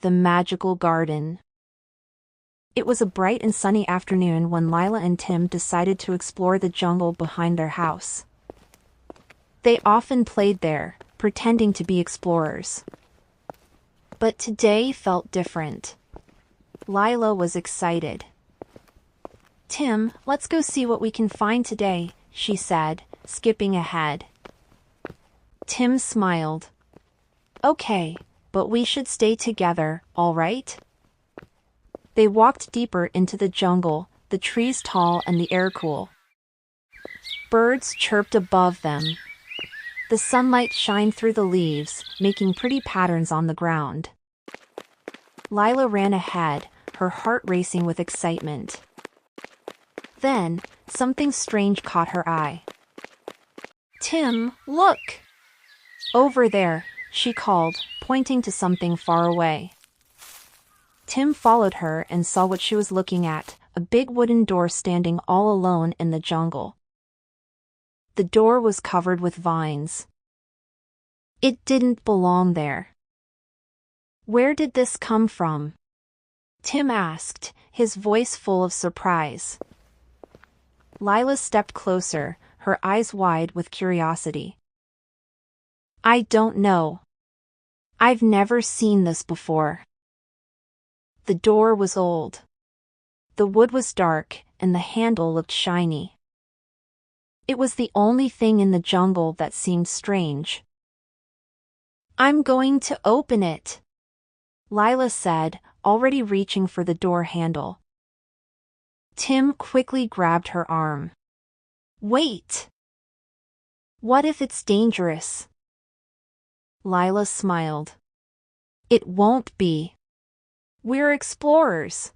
the magical garden. It was a bright and sunny afternoon when Lila and Tim decided to explore the jungle behind their house. They often played there, pretending to be explorers. But today felt different. Lila was excited. "Tim, let's go see what we can find today," she said, skipping ahead. Tim smiled. "Okay, but we should stay together, all right?" They walked deeper into the jungle, the trees tall and the air cool. Birds chirped above them. The sunlight shined through the leaves, making pretty patterns on the ground. Lila ran ahead, her heart racing with excitement. Then, something strange caught her eye. "Tim, look!" "Over there," she called, pointing to something far away. Tim followed her and saw what she was looking at, a big wooden door standing all alone in the jungle. The door was covered with vines. It didn't belong there. "Where did this come from?" Tim asked, his voice full of surprise. Lila stepped closer, her eyes wide with curiosity. "I don't know. I've never seen this before." The door was old. The wood was dark, and the handle looked shiny. It was the only thing in the jungle that seemed strange. "I'm going to open it," Lila said, already reaching for the door handle. Tim quickly grabbed her arm. "Wait! What if it's dangerous?" Lila smiled. "It won't be. We're explorers.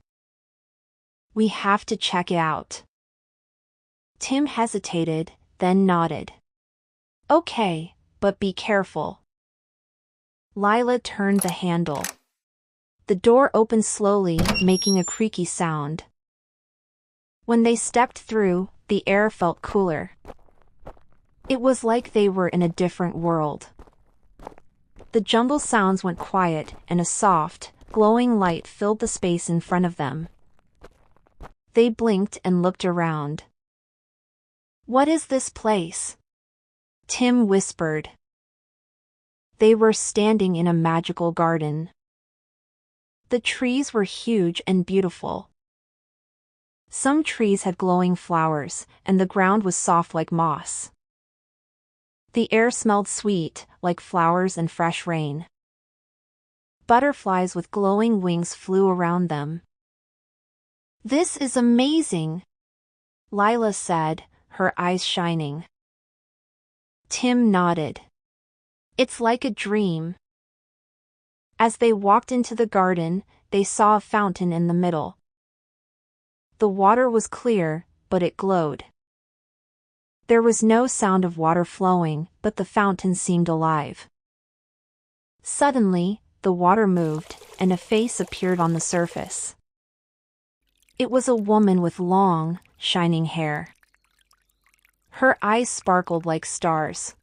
We have to check it out." Tim hesitated, then nodded. "Okay, but be careful." Lila turned the handle. The door opened slowly, making a creaky sound. When they stepped through, the air felt cooler. It was like they were in a different world. The jungle sounds went quiet, and a soft, glowing light filled the space in front of them. They blinked and looked around. "What is this place?" Tim whispered. They were standing in a magical garden. The trees were huge and beautiful. Some trees had glowing flowers, and the ground was soft like moss. The air smelled sweet, like flowers and fresh rain. Butterflies with glowing wings flew around them. "This is amazing," Lila said, her eyes shining. Tim nodded. "It's like a dream." As they walked into the garden, they saw a fountain in the middle. The water was clear, but it glowed. There was no sound of water flowing, but the fountain seemed alive. Suddenly, the water moved, and a face appeared on the surface. It was a woman with long, shining hair. Her eyes sparkled like stars.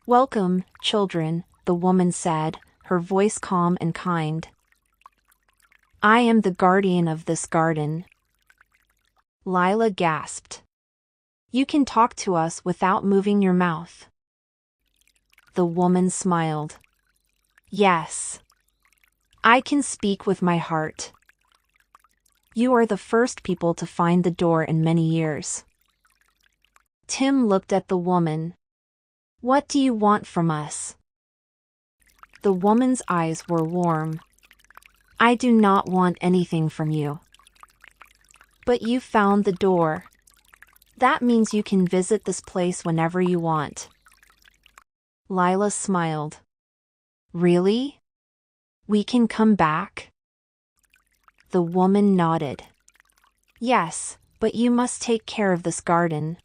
"Welcome, children," the woman said, her voice calm and kind. "I am the guardian of this garden." Lila gasped. "You can talk to us without moving your mouth." The woman smiled. "Yes. I can speak with my heart. You are the first people to find the door in many years." Tim looked at the woman. "What do you want from us?" The woman's eyes were warm. "I do not want anything from you. But you found the door. That means you can visit this place whenever you want." Lila smiled. "Really? We can come back?" The woman nodded. "Yes, but you must take care of this garden.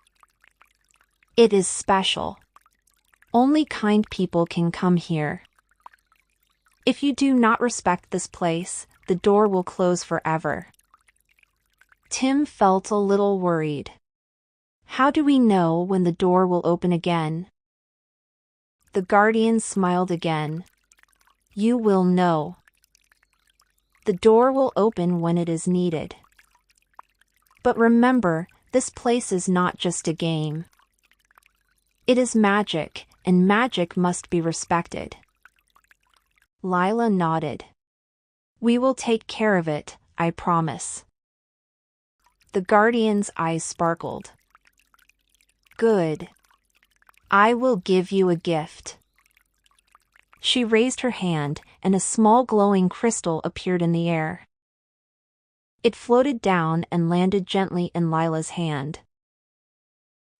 It is special. Only kind people can come here. If you do not respect this place, the door will close forever." Tim felt a little worried. "How do we know when the door will open again?" The guardian smiled again. "You will know. The door will open when it is needed. But remember, this place is not just a game. It is magic, and magic must be respected. Lila nodded. We will take care of it, I promise. The guardian's eyes sparkled. Good. I will give you a gift. She raised her hand, and a small glowing crystal appeared in the air. It floated down and landed gently in Lila's hand.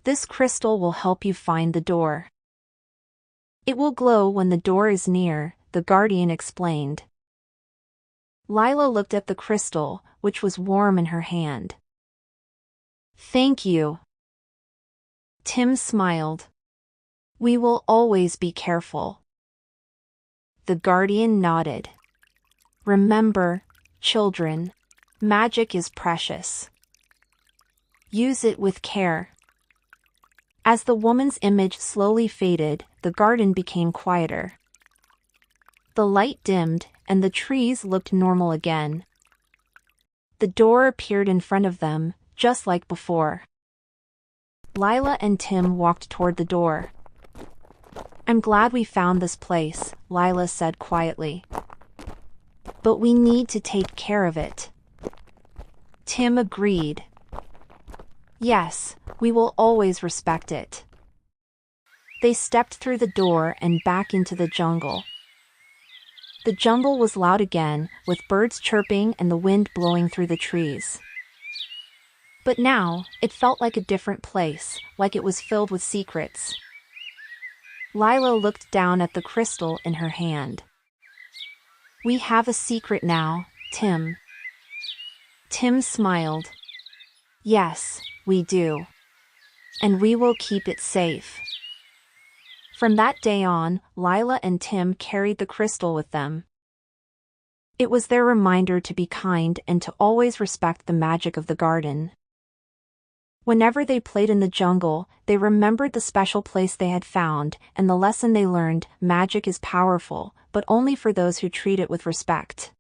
This crystal will help you find the door. It will glow when the door is near, the guardian explained. Lila looked at the crystal, which was warm in her hand. Thank you. Tim smiled. We will always be careful. The guardian nodded. Remember, children, magic is precious. Use it with care. As the woman's image slowly faded, the garden became quieter. The light dimmed, and the trees looked normal again. The door appeared in front of them, just like before. Lila and Tim walked toward the door. I'm glad we found this place, Lila said quietly. But we need to take care of it. Tim agreed. Yes, we will always respect it. They stepped through the door and back into the jungle. The jungle was loud again, with birds chirping and the wind blowing through the trees. But now, it felt like a different place, like it was filled with secrets. Lila looked down at the crystal in her hand. We have a secret now, Tim. Tim smiled. Yes, we do. And we will keep it safe. From that day on, Lila and Tim carried the crystal with them. It was their reminder to be kind and to always respect the magic of the garden. Whenever they played in the jungle, they remembered the special place they had found and the lesson they learned: magic is powerful, but only for those who treat it with respect.